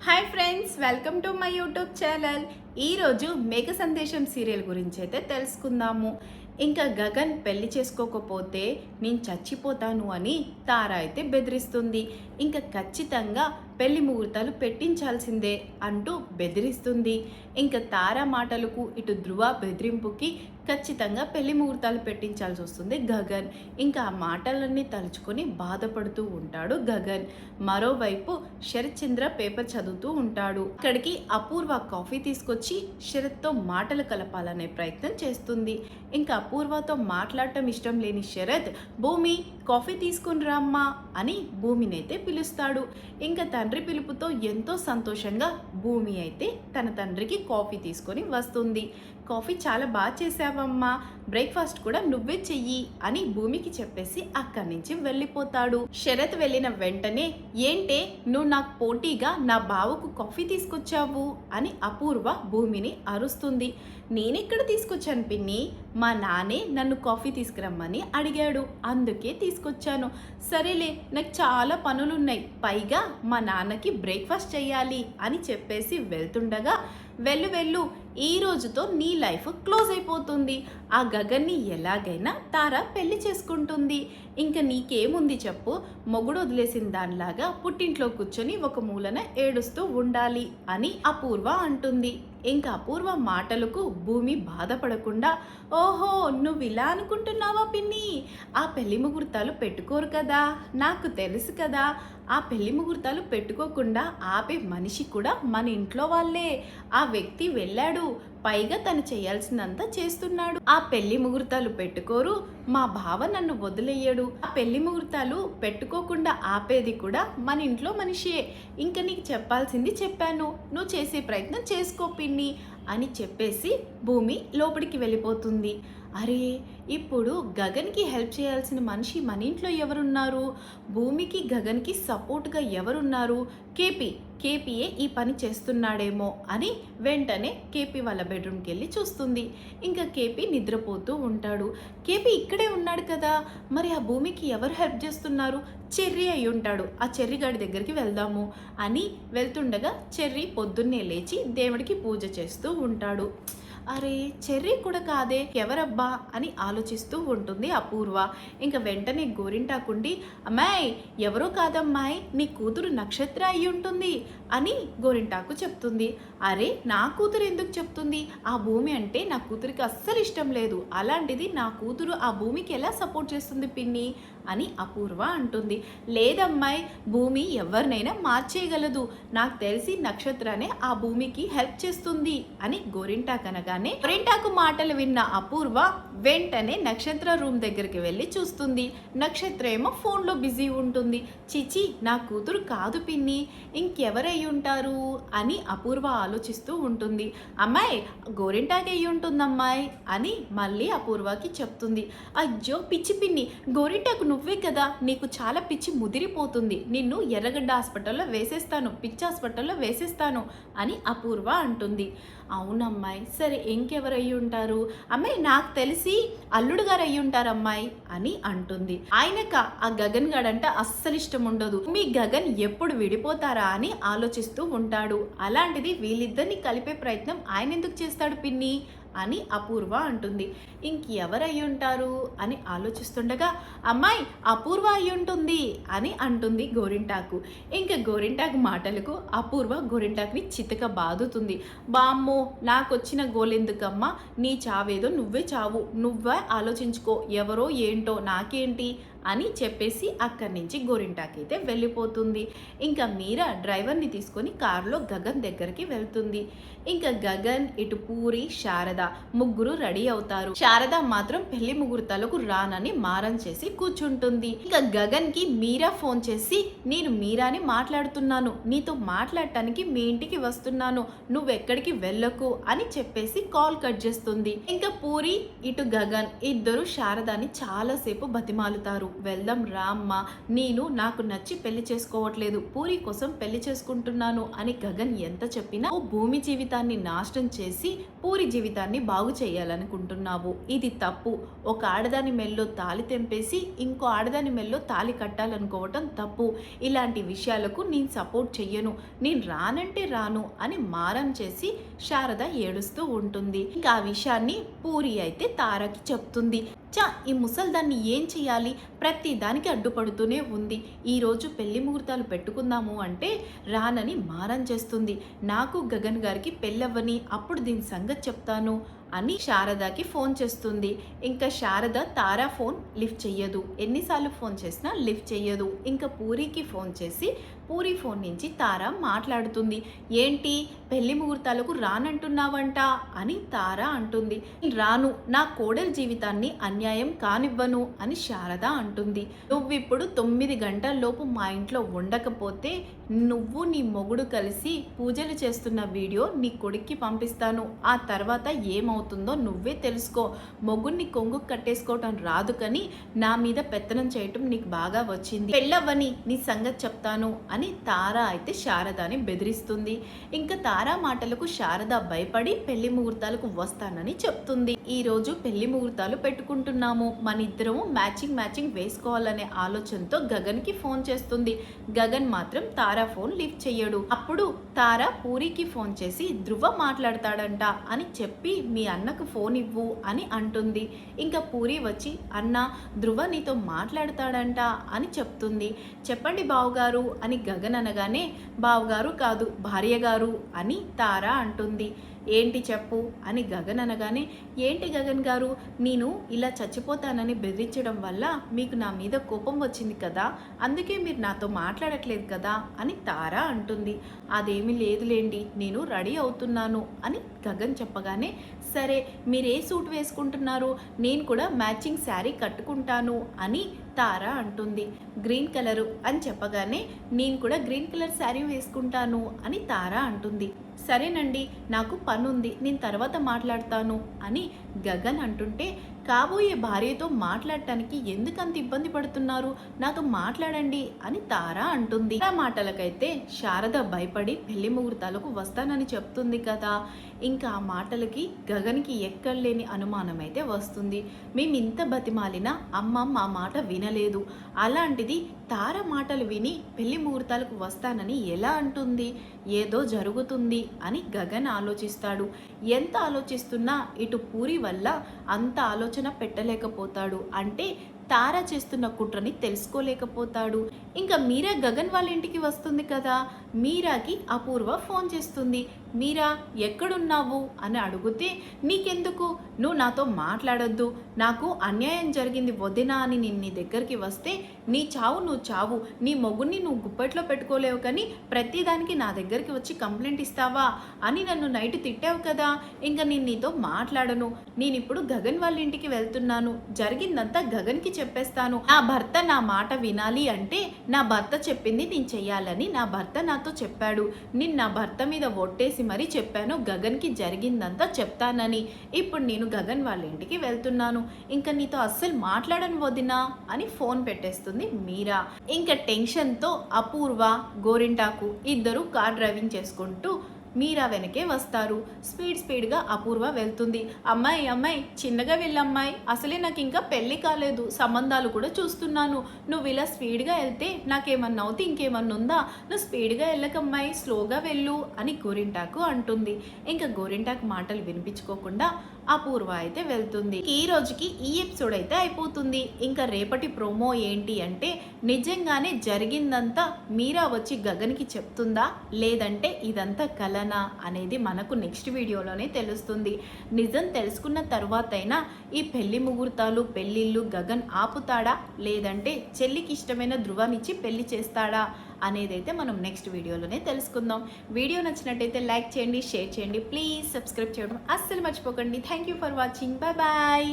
Hi friends, welcome to my YouTube channel. ఈరోజు మేఘ సందేశం serial గురించి అయితే తెలుసుకుందాము. ఇంకా గగన్ పెళ్లి చేసుకోకపోతే నేను చచ్చిపోతాను అని తార అయితే బెదిరిస్తుంది. ఇంకా ఖచ్చితంగా పెళ్లి ముహూర్తాలు పెట్టించాల్సిందే అంటూ బెదిరిస్తుంది. ఇంకా తార మాటలకు ఇటు ధ్రువ బెదిరింపుకి ఖచ్చితంగా పెళ్లి ముహూర్తాలు పెట్టించాల్సి వస్తుంది గగన్. ఇంకా ఆ మాటలన్నీ తలుచుకొని బాధపడుతూ ఉంటాడు గగన్. మరోవైపు శరత్ చంద్ర పేపర్ చదువుతూ ఉంటాడు. అక్కడికి అపూర్వ కాఫీ తీసుకొచ్చి శరత్తో మాటలు కలపాలనే ప్రయత్నం చేస్తుంది. ఇంకా అపూర్వతో మాట్లాడటం ఇష్టం లేని శరత్, భూమి కాఫీ తీసుకుని రామ్మా అని భూమిని అయితే పిలుస్తాడు. ఇంకా తండ్రి పిలుపుతో ఎంతో సంతోషంగా భూమి అయితే తన తండ్రికి కాఫీ తీసుకొని వస్తుంది. కాఫీ చాలా బాగా చేసావమ్మా, బ్రేక్ఫాస్ట్ కూడా నువ్వే చెయ్యి అని భూమికి చెప్పేసి అక్కడి నుంచి వెళ్ళిపోతాడు. శరత్ వెళ్ళిన వెంటనే, ఏంటే నువ్వు నాకు పోటీగా నా బావకు కాఫీ తీసుకొచ్చావు అని అపూర్వ భూమిని అరుస్తుంది. నేనెక్కడ తీసుకొచ్చాను పిన్ని, మా నాన్నే నన్ను కాఫీ తీసుకురమ్మని అడిగాడు, అందుకే తీసుకొచ్చాను. సరేలే, నాకు చాలా పనులున్నాయి, పైగా మా నాన్నకి బ్రేక్ఫాస్ట్ చెయ్యాలి అని చెప్పేసి వెళ్తుండగా, వెళ్ళు ఈ రోజుతో నీ లైఫ్ క్లోజ్ అయిపోతుంది. ఆ గగన్ని ఎలాగైనా తార పెళ్లి చేసుకుంటుంది. ఇంకా నీకేముంది చెప్పు, మొగుడు వదిలేసిన దానిలాగా పుట్టింట్లో కూర్చొని ఒక మూలన ఏడుస్తూ ఉండాలి అని అపూర్వ అంటుంది. ఇంకా అపూర్వ మాటలకు భూమి బాధపడకుండా, ఓహో నువ్వు ఇలా అనుకుంటున్నావా పిన్ని, ఆ పెళ్లి ముహూర్తాలు పెట్టుకోరు కదా, నాకు తెలుసు కదా, ఆ పెళ్లి ముహూర్తాలు పెట్టుకోకుండా ఆపే మనిషి కూడా మన ఇంట్లో వాళ్ళే. ఆ వ్యక్తి వెళ్ళాడు, పైగా తను చేయాల్సినంత చేస్తున్నాడు. ఆ పెళ్లి ముహూర్తాలు పెట్టుకోరు, మా బావ నన్ను వదిలేయడు. ఆ పెళ్లి ముహూర్తాలు పెట్టుకోకుండా ఆపేది కూడా మన ఇంట్లో మనిషే. ఇంకా నీకు చెప్పాల్సింది చెప్పాను, నువ్వు చేసే ప్రయత్నం చేసుకో పిన్ని అని చెప్పేసి భూమి లోపలికి వెళ్ళిపోతుంది. అరే, ఇప్పుడు గగన్కి హెల్ప్ చేయాల్సిన మనిషి మన ఇంట్లో ఎవరున్నారు, భూమికి గగన్కి సపోర్ట్గా ఎవరున్నారు, కేపీయే ఈ పని చేస్తున్నాడేమో అని వెంటనే కేపీ వాళ్ళ బెడ్రూమ్కి వెళ్ళి చూస్తుంది. ఇంకా కేపీ నిద్రపోతూ ఉంటాడు. కేపీ ఇక్కడే ఉన్నాడు కదా, మరి ఆ భూమికి ఎవరు హెల్ప్ చేస్తున్నారు, చెర్రీ అయి ఉంటాడు, ఆ చెర్రీ గాడి దగ్గరికి వెళ్దాము అని వెళ్తుండగా చెర్రీ పొద్దున్నే లేచి దేవుడికి పూజ చేస్తూ ఉంటాడు. అరే, చెర్రీ కూడా కాదే, ఎవరబ్బా అని ఆలోచిస్తూ ఉంటుంది అపూర్వ. ఇంకా వెంటనే గోరింటాకుండి, అమ్మాయి ఎవరో కాదమ్మాయి, నీ కూతురు నక్షత్ర అయి ఉంటుంది అని గోరింటాకు చెప్తుంది. అరే, నా కూతురు ఎందుకు చెప్తుంది, ఆ భూమి అంటే నా కూతురికి అస్సలు ఇష్టం లేదు, అలాంటిది నా కూతురు ఆ భూమికి ఎలా సపోర్ట్ చేస్తుంది పిన్ని అని అపూర్వ అంటుంది. లేదమ్మాయి, భూమి ఎవరినైనా మార్చేయగలదు, నాకు తెలిసి నక్షత్రనే ఆ భూమికి హెల్ప్ చేస్తుంది అని గోరింటాకు అనగానే, గోరింటాకు మాటలు విన్న అపూర్వ వెంటనే నక్షత్ర రూమ్ దగ్గరికి వెళ్ళి చూస్తుంది. నక్షత్ర ఏమో ఫోన్లో బిజీ ఉంటుంది. చిచి, నా కూతురు కాదు పిన్ని, ఇంకెవరై ఉంటారు అని అపూర్వ ఆలోచిస్తూ ఉంటుంది. అమ్మాయి, గోరింటాకు అయి ఉంటుందమ్మాయి అని మళ్ళీ అపూర్వకి చెప్తుంది. అయ్యో పిచ్చి పిన్ని, గోరింటాకు నువ్వే కదా, నీకు చాలా పిచ్చి ముదిరిపోతుంది, నిన్ను ఎర్రగడ్డ హాస్పిటల్లో వేసేస్తాను, పిచ్చి హాస్పిటల్లో వేసేస్తాను అని అపూర్వ అంటుంది. అవునమ్మాయి, సరే ఇంకెవరయ్యి ఉంటారు, అమ్మాయి నాకు తెలిసి అల్లుడు గారు అయ్యి ఉంటారు అమ్మాయి అని అంటుంది. ఆయనక ఆ గగన్ గడంట అస్సలు ఇష్టం ఉండదు, మీ గగన్ ఎప్పుడు విడిపోతారా అని ఆలోచిస్తూ ఉంటాడు, అలాంటిది వీళ్ళిద్దరిని కలిపే ప్రయత్నం ఆయన ఎందుకు చేస్తాడు పిన్ని అని అపూర్వ అంటుంది. ఇంకెవరై ఉంటారు అని ఆలోచిస్తుండగా, అమ్మాయి అపూర్వ అయి ఉంటుంది అని అంటుంది గోరింటాకు. ఇంకా గోరింటాకు మాటలకు అపూర్వ గోరింటాకుని చితక బాదుతుంది. బామ్మో, నాకు వచ్చిన గోలెందుకమ్మా, నీ చావేదో నువ్వే చావు, నువ్వే ఆలోచించుకో, ఎవరో ఏంటో నాకేంటి అని చెప్పేసి అక్కడి నుంచి గోరింటాకి అయితే వెళ్ళిపోతుంది. ఇంకా మీరా డ్రైవర్ని తీసుకొని కారులో గగన్ దగ్గరికి వెళ్తుంది. ఇంకా గగన్, ఇటు పూరి, శారద ముగ్గురు రెడీ అవుతారు. శారద మాత్రం పెళ్లి ముహూర్తాలకు రానని మారం చేసి కూర్చుంటుంది. ఇంకా గగన్ కి మీరా ఫోన్ చేసి, నేను మీరాని మాట్లాడుతున్నాను, నీతో మాట్లాడటానికి మీ ఇంటికి వస్తున్నాను, నువ్వెక్కడికి వెళ్ళకు అని చెప్పేసి కాల్ కట్ చేస్తుంది. ఇంకా పూరి, ఇటు గగన్ ఇద్దరు శారదాని చాలాసేపు బతిమాలుతారు. వెళ్దాం రా అమ్మ, నాకు నచ్చి పెళ్లి చేసుకోవట్లేదు, పూరి కోసం పెళ్లి చేసుకుంటున్నాను అని గగన్ ఎంత చెప్పినా ఓ భూమి జీవితాన్ని నాశనం చేసి పూరి జీవితాన్ని బాగు చేయాలనుకుంటున్నావు. ఇది తప్పు. ఒక ఆడదాని మెల్లో తాళి తెంపేసి ఇంకో ఆడదాని మెల్లో తాళి కట్టాలనుకోవటం తప్పు. ఇలాంటి విషయాలకు నేను సపోర్ట్ చెయ్యను, నేను రానంటే రాను అని మారం చేసి శారద ఏడుస్తూ ఉంటుంది. ఇంకా ఆ విషయాన్ని పూరి అయితే తారకి చెప్తుంది. ఈ ముసల్దాన్ని ఏం చేయాలి, ప్రతి దానికి అడ్డుపడుతూనే ఉంది. ఈరోజు పెళ్లి ముహూర్తాలు పెట్టుకుందాము అంటే రానని మారం చేస్తుంది. నాకు గగన్ గారికి పెళ్ళవ్వని, అప్పుడు దీని సంగతి చెప్తాను అని శారదకి ఫోన్ చేస్తుంది. ఇంకా శారద తారా ఫోన్ లిఫ్ట్ చెయ్యదు. ఎన్నిసార్లు ఫోన్ చేసినా లిఫ్ట్ చెయ్యదు. ఇంకా పూరికి ఫోన్ చేసి పూరి ఫోన్ నుంచి తారా మాట్లాడుతుంది. ఏంటి పెళ్లి ముహూర్తాలకు రానంటున్నావంట అని తారా అంటుంది. రాను, నా కోడలి జీవితాన్ని అన్యాయం కానివ్వను అని శారద అంటుంది. నువ్విప్పుడు 9 గంటల్లోపు మా ఇంట్లో ఉండకపోతే నువ్వు నీ మొగుడు కలిసి పూజలు చేస్తున్న వీడియో నీ కొడుక్కి పంపిస్తాను. ఆ తర్వాత ఏమవుతుందో నువ్వే తెలుసుకో. మొగుడిని కొంగు కట్టేసుకోవటం రాదు కానీ నా మీద పెత్తనం చేయటం నీకు బాగా వచ్చింది. పెళ్ళవ్వని నీ సంగతి చెప్తాను అని తారా అయితే శారదాని బెదిరిస్తుంది. ఇంకా తారా మాటలకు శారద భయపడి పెళ్లి ముహూర్తాలకు వస్తానని చెప్తుంది. ఈరోజు పెళ్లి ముహూర్తాలు పెట్టుకుంటున్నాము, మన ఇద్దరము మ్యాచింగ్ వేసుకోవాలనే ఆలోచనతో గగన్కి ఫోన్ చేస్తుంది. గగన్ మాత్రం తారా ఫోన్ లిఫ్ట్ చెయ్యడు. అప్పుడు తారా పూరికి ఫోన్ చేసి ధ్రువ మాట్లాడతాడంట అని చెప్పి మీ అన్నకు ఫోన్ ఇవ్వు అని అంటుంది. ఇంకా పూరి వచ్చి అన్న ధ్రువ నీతో మాట్లాడతాడంట అని చెప్తుంది. చెప్పండి బావుగారు అని గగన్ అనగానే బావుగారు కాదు భార్య గారు అని తారా అంటుంది. ఏంటి చెప్పు అని గగన్ అనగానే ఏంటి గగన్ గారు, నేను ఇలా చచ్చిపోతానని బెదిరించడం వల్ల మీకు నా మీద కోపం వచ్చింది కదా, అందుకే మీరు నాతో మాట్లాడట్లేదు కదా అని తారా అంటుంది. అదేమీ లేదులేండి, నేను రెడీ అవుతున్నాను అని గగన్ చెప్పగానే సరే మీరు ఏ సూట్ వేసుకుంటున్నారు, నేను కూడా మ్యాచింగ్ శారీ కట్టుకుంటాను అని తారా అంటుంది. గ్రీన్ కలరు అని చెప్పగానే నేను కూడా గ్రీన్ కలర్ శారీ వేసుకుంటాను అని తారా అంటుంది. సరేనండి నాకు పనుంది, నేను తర్వాత మాట్లాడతాను అని గగన్ అంటుంటే కాబోయే భార్యతో మాట్లాడటానికి ఎందుకంత ఇబ్బంది పడుతున్నారు, నాతో మాట్లాడండి అని తారా అంటుంది. ఆ మాటలకైతే శారద భయపడి పెళ్లి ముహూర్తాలకు వస్తానని చెప్తుంది కదా. ఇంకా ఆ మాటలకి గగన్కి ఎక్కడలేని అనుమానం అయితే వస్తుంది. మేము ఇంత బతిమాలినా అమ్మ మా మాట వినలేదు, అలాంటిది తార మాటలు విని పెళ్లి ముహూర్తాలకు వస్తానని ఎలా అంటుంది, ఏదో జరుగుతుంది అని గగన్ ఆలోచిస్తాడు. ఎంత ఆలోచిస్తున్నా ఇటు పూరి వల్ల అంత ఆలోచన పెట్టలేకపోతాడు. అంటే తార చేస్తున్న కుట్రని తెలుసుకోలేకపోతాడు. ఇంకా మీరా గగన్ వాళ్ళ ఇంటికి వస్తుంది కదా, మీరాకి అపూర్వ ఫోన్ చేస్తుంది. మీరా ఎక్కడున్నావు అని అడిగితే నీకెందుకు, నువ్వు నాతో మాట్లాడొద్దు, నాకు అన్యాయం జరిగింది వదినా అని నేను నీ దగ్గరికి వస్తే నీ చావు నువ్వు చావు, నీ మొగుడిని నువ్వు గుప్పెట్లో పెట్టుకోలేవు కానీ ప్రతిదానికి నా దగ్గరికి వచ్చి కంప్లైంట్ ఇస్తావా అని నన్ను నైట్ తిట్టావు కదా, ఇంకా నేను నీతో మాట్లాడను, నేను ఇప్పుడు గగన్ వాళ్ళ ఇంటికి వెళ్తున్నాను, జరిగిందంతా గగన్కి చెప్పేస్తాను, నా భర్త నా మాట వినాలి అంటే నా భర్త చెప్పింది నేను చెయ్యాలని నా భర్త నాతో చెప్పాడు, నేను నా భర్త మీద ఒట్టేసి మరీ చెప్పాను గగన్కి జరిగిందంతా చెప్తానని, ఇప్పుడు నేను గగన్ వాళ్ళ ఇంటికి వెళ్తున్నాను, ఇంకా నీతో అస్సలు మాట్లాడను వదినా అని ఫోన్ పెట్టేస్తుంది మీరా. ఇంకా టెన్షన్తో అపూర్వ గోరింటాకు ఇద్దరు కార్ డ్రైవింగ్ చేసుకుంటూ మీరా వెనకే వస్తారు. స్పీడ్గా అపూర్వ వెళ్తుంది. అమ్మాయి చిన్నగా వెళ్ళమ్మాయి, అసలే నాకు ఇంకా పెళ్ళి కాలేదు, సంబంధాలు కూడా చూస్తున్నాను, నువ్వు ఇలా స్పీడ్గా వెళ్తే నాకేమన్నా అవుతే ఇంకేమన్నా ఉందా, నువ్వు స్పీడ్గా వెళ్ళకమ్మాయి, స్లోగా వెళ్ళు అని గోరింటాకు అంటుంది. ఇంకా గోరింటాకు మాటలు వినిపించుకోకుండా అపూర్వ అయితే వెళ్తుంది. ఈ రోజుకి ఈ ఎపిసోడ్ అయితే అయిపోతుంది. ఇంకా రేపటి ప్రోమో ఏంటి అంటే నిజంగానే జరిగిందంతా మీరా వచ్చి గగన్కి చెప్తుందా లేదంటే ఇదంతా కలనా అనేది మనకు నెక్స్ట్ వీడియోలోనే తెలుస్తుంది. నిజం తెలుసుకున్న తర్వాతైనా ఈ పెళ్లి ముహూర్తాలు పెళ్ళిళ్ళు గగన్ ఆపుతాడా లేదంటే చెల్లికి ఇష్టమైన ధృవానిచ్చి పెళ్లి చేస్తాడా అనేదైతే మనం నెక్స్ట్ వీడియోలోనే తెలుసుకుందాం. వీడియో నచ్చినట్టయితే లైక్ చేయండి, షేర్ చేయండి, ప్లీజ్ సబ్స్క్రైబ్ చేయడం అస్సలు మర్చిపోకండి. Thank you for watching, bye bye.